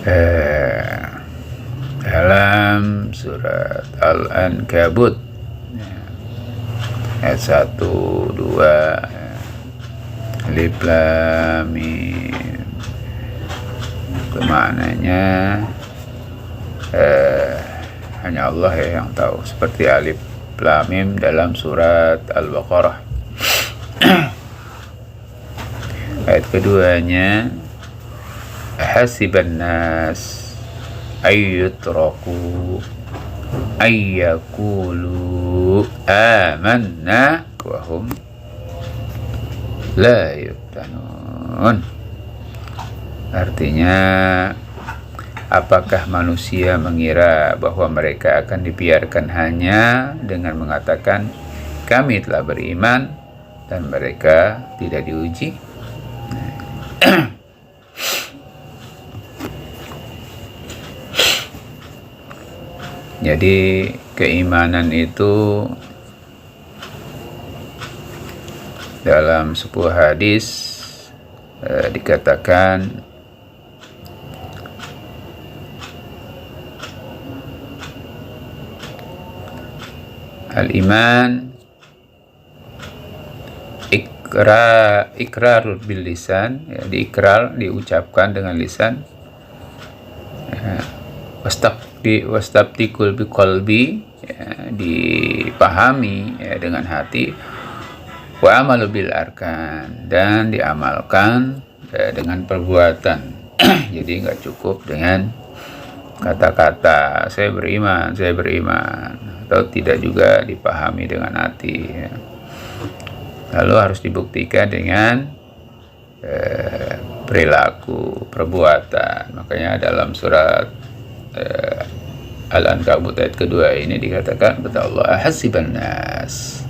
eh, dalam surat Al-Ankabut ayat 1, 2, Alif Lam Mim. Itu maknanya hanya Allah ya yang tahu, seperti Alif Lam Mim dalam surat Al-Baqarah. Ayat keduanya, hasiban nas ayyutraku ayyakulu amanna wa hum la yuftanun. Artinya, apakah manusia mengira bahwa mereka akan dibiarkan hanya dengan mengatakan kami telah beriman dan mereka tidak diuji? Jadi keimanan itu dalam sebuah hadis dikatakan al-iman ikrarul bil lisan, ya, diucapkan dengan lisan, ya, wastabtikul bi qalbi, ya, dipahami ya, dengan hati, wa amalu bil arkan, dan diamalkan ya, dengan perbuatan. Jadi nggak cukup dengan kata-kata saya beriman, atau tidak juga dipahami dengan hati ya. Lalu harus dibuktikan dengan perilaku, perbuatan. Makanya dalam surat Al-Ankabut ayat kedua ini dikatakan kata Allah, hasiban nas,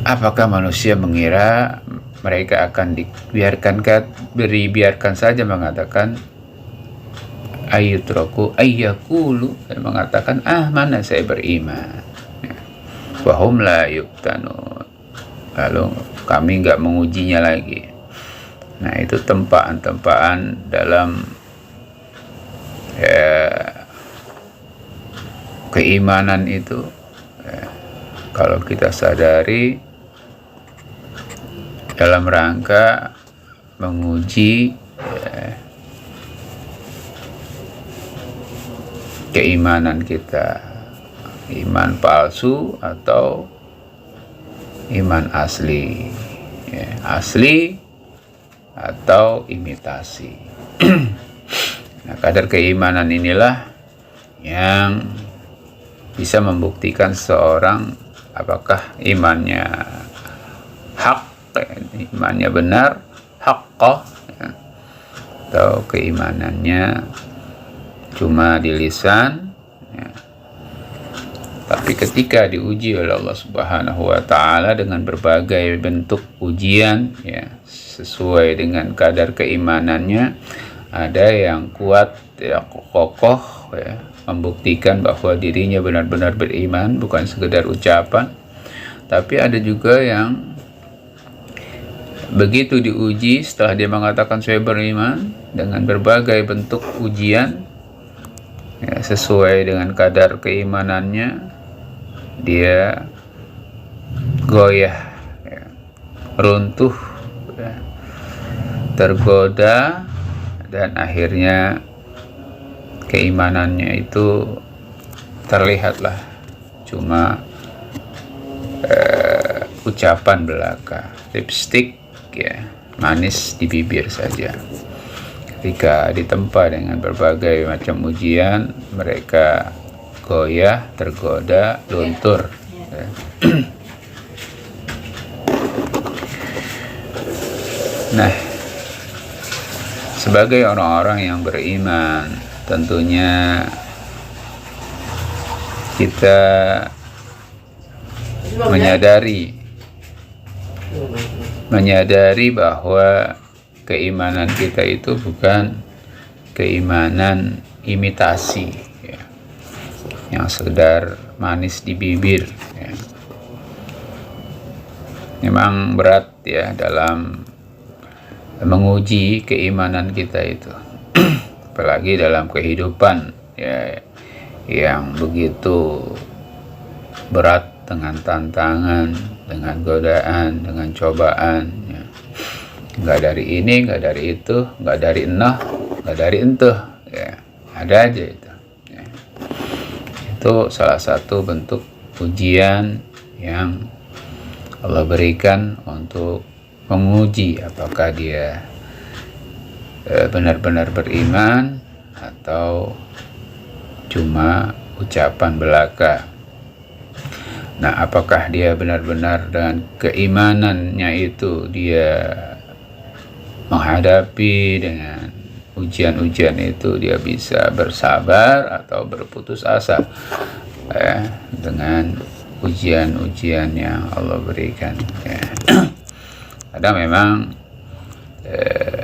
apakah manusia mengira mereka akan dibiarkan saja mengatakan ayyutraku ayyakulu, mengatakan mana saya beriman, wa hum la yuftanun, lalu kami enggak mengujinya lagi. Nah, itu tempaan-tempaan dalam keimanan itu kalau kita sadari dalam rangka menguji keimanan kita, iman palsu atau iman asli, asli atau imitasi. Nah, kadar keimanan inilah yang bisa membuktikan seorang apakah imannya hak, imannya benar, haqqah, ya, atau keimanannya cuma di lisan, ya. Tapi ketika diuji oleh Allah Subhanahu wa Ta'ala dengan berbagai bentuk ujian, ya, sesuai dengan kadar keimanannya, ada yang kuat, ya, kokoh, ya, membuktikan bahwa dirinya benar-benar beriman, bukan sekedar ucapan. Tapi ada juga yang begitu diuji, setelah dia mengatakan saya beriman, dengan berbagai bentuk ujian, ya, sesuai dengan kadar keimanannya, dia goyah, ya, runtuh, ya, tergoda, dan akhirnya keimanannya itu terlihatlah cuma ucapan belaka, lipstick, ya, manis di bibir saja. Ketika ditempa dengan berbagai macam ujian, mereka goyah, tergoda, luntur, ya. Nah, sebagai orang-orang yang beriman, tentunya kita menyadari bahwa keimanan kita itu bukan keimanan imitasi, ya, yang sekedar manis di bibir, ya. Memang berat ya dalam menguji keimanan kita itu. Apalagi dalam kehidupan ya, yang begitu berat, dengan tantangan, dengan godaan, dengan cobaan ya. Nggak dari ini, nggak dari itu, nggak dari enah, nggak dari entuh ya. Ada aja itu ya. Itu salah satu bentuk ujian yang Allah berikan untuk menguji apakah dia benar-benar beriman atau cuma ucapan belaka. Nah, apakah dia benar-benar dengan keimanannya itu dia menghadapi dengan ujian-ujian itu, dia bisa bersabar atau berputus asa dengan ujian-ujian yang Allah berikan ya. Ada memang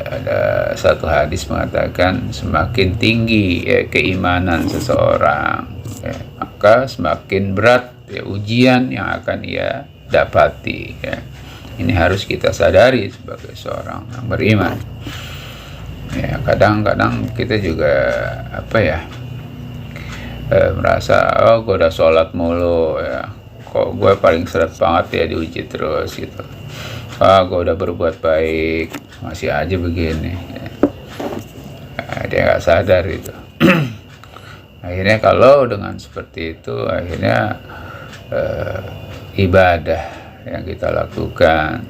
ada satu hadis mengatakan semakin tinggi keimanan seseorang maka semakin berat ujian yang akan ia dapati ya. Ini harus kita sadari sebagai seorang yang beriman ya. Kadang-kadang kita juga merasa gue udah sholat mulu ya, kok gue paling seret banget ya diuji terus gitu. Gue udah berbuat baik masih aja begini ya. Dia nggak sadar itu. Akhirnya kalau dengan seperti itu, akhirnya ibadah yang kita lakukan,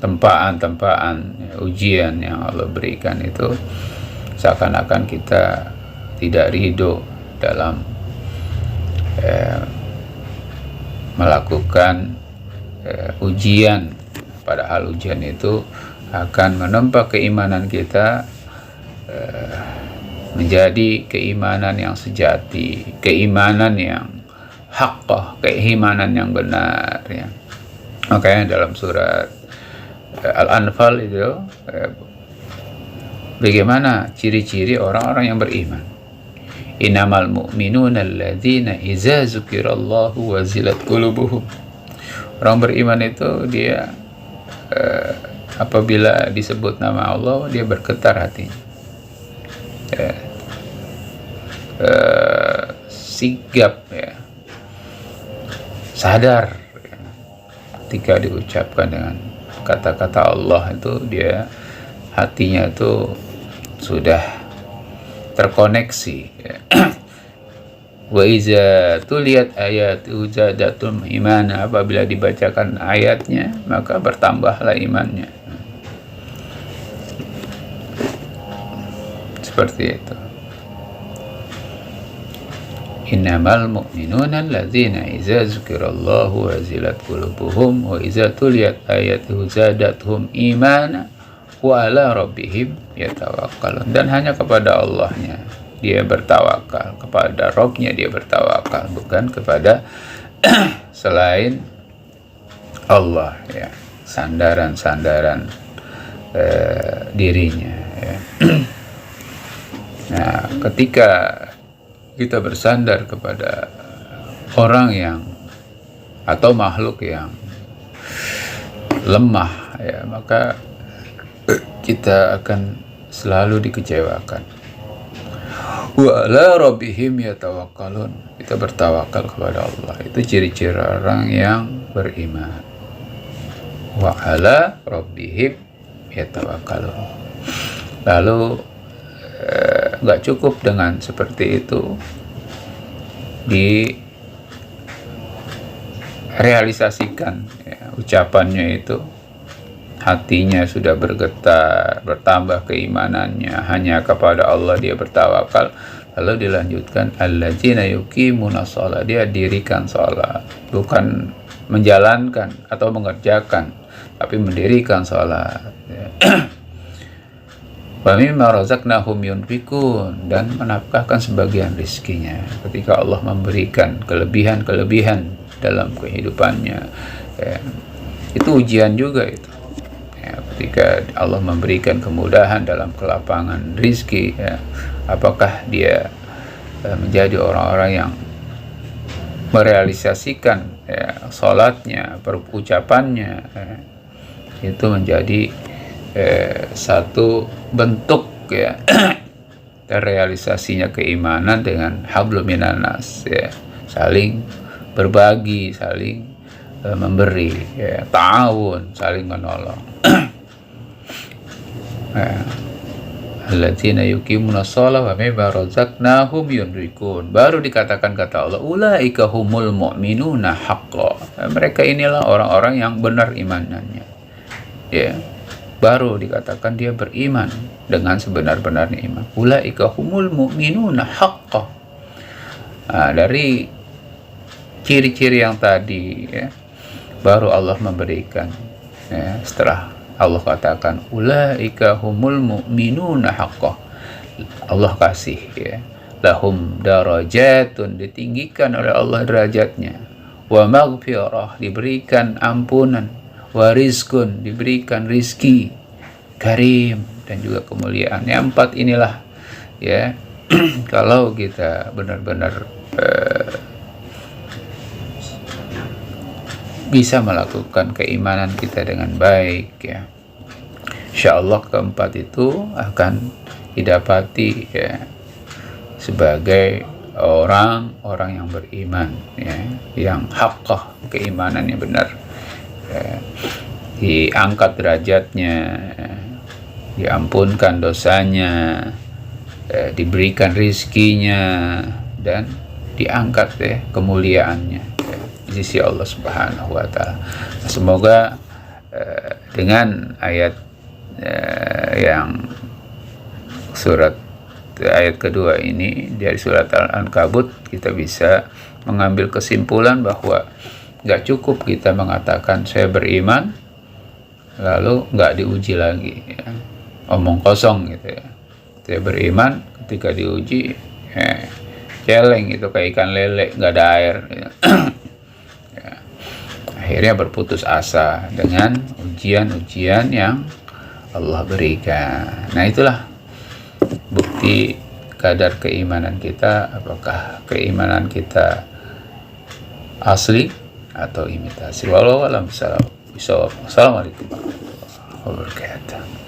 tempaan-tempaan ujian yang Allah berikan itu seakan-akan kita tidak ridho dalam melakukan ujian, padahal ujian itu akan menempa keimanan kita menjadi keimanan yang sejati, keimanan yang haqqah, keimanan yang benar ya. Makanya dalam surat Al-Anfal itu bagaimana ciri-ciri orang-orang yang beriman. Innamal mu'minuna alladzina idza dzukirallahu wazilat qulubuhum. Orang beriman itu dia apabila disebut nama Allah dia bergetar hatinya. Sigap ya, sadar ya. Ketika diucapkan dengan kata-kata Allah itu dia hatinya itu sudah terkoneksi ya. Wa iza tuliyat ayatu zadatum imana, apabila dibacakan ayatnya maka bertambahlah imannya. Seperti itu. Innamal mu'minuna alladzina idza dzukirallahu wazilat qulubuhum wa idza tuliyat ayatuhu zadatuhum imana wa ala rabbihim yatawakkalun. Dan hanya kepada Allahnya dia bertawakal, kepada Rabbnya dia bertawakal, bukan kepada selain Allah ya, sandaran-sandaran dirinya ya. Nah, ketika kita bersandar kepada orang yang atau makhluk yang lemah ya, maka kita akan selalu dikecewakan. Wa ala rabbihim yatawakkalun. Kita bertawakal kepada Allah. Itu ciri-ciri orang yang beriman. Wa ala rabbihim yatawakkalun. Lalu nggak cukup dengan seperti itu, direalisasikan ya, ucapannya itu, hatinya sudah bergetar, bertambah keimanannya, hanya kepada Allah dia bertawakal. Lalu dilanjutkan alladzina yuqimuna shalah, dia dirikan salat, bukan menjalankan atau mengerjakan, tapi mendirikan salat ya. Wa mimma razaqnahum yunfikun, dan menafkahkan sebagian rizkinya. Ketika Allah memberikan kelebihan-kelebihan dalam kehidupannya ya, itu ujian juga itu ya. Ketika Allah memberikan kemudahan dalam kelapangan rizki ya, apakah dia menjadi orang-orang yang merealisasikan ya, salatnya, ucapannya ya, itu menjadi satu bentuk ya terrealisasinya keimanan dengan hablum minan nas, ya, saling berbagi, saling memberi, ya, ta'awun, saling menolong. Alladzina yuqimuna shalah wa mimma razaqnahum yunfiqun. Baru dikatakan kata Allah, ulaika humul mu'minuna haqqan. Mereka inilah orang-orang yang benar imanannya. Ya. Baru dikatakan dia beriman dengan sebenar-benarnya iman. Ulaika humul mu'minuna haqqan. Nah, dari ciri-ciri yang tadi, ya, baru Allah memberikan, ya, setelah Allah katakan ulaika humul mu'minuna haqqan, Allah kasih, ya, lahum darajatun, ditinggikan oleh Allah derajatnya, wa maghfirah, diberikan ampunan, wa rizqun, diberikan rizki karim, dan juga kemuliaan. Yang 4 inilah, ya, kalau kita benar-benar bisa melakukan keimanan kita dengan baik, ya, insyaallah keempat itu akan didapati, ya, sebagai orang-orang yang beriman, ya, yang haqqah, keimanannya benar, ya, diangkat derajatnya, ya, diampunkan dosanya, ya, diberikan rizkinya, dan diangkat, ya, kemuliaannya, ya, di sisi Allah Subhanahu wa Ta'ala. Semoga dengan ayat yang ayat kedua ini dari surat Al-Ankabut, kita bisa mengambil kesimpulan bahwa nggak cukup kita mengatakan saya beriman lalu nggak diuji lagi, ya, omong kosong gitu, ya. Saya beriman, ketika diuji celeng itu kayak ikan lele, nggak ada air, gitu. Ya. Akhirnya berputus asa dengan ujian-ujian yang Allah berikan. Nah, itulah bukti kadar keimanan kita, apakah keimanan kita asli atau imitasi. Wallahu a'lam bishawab. Assalamualaikum warahmatullahi wabarakatuh.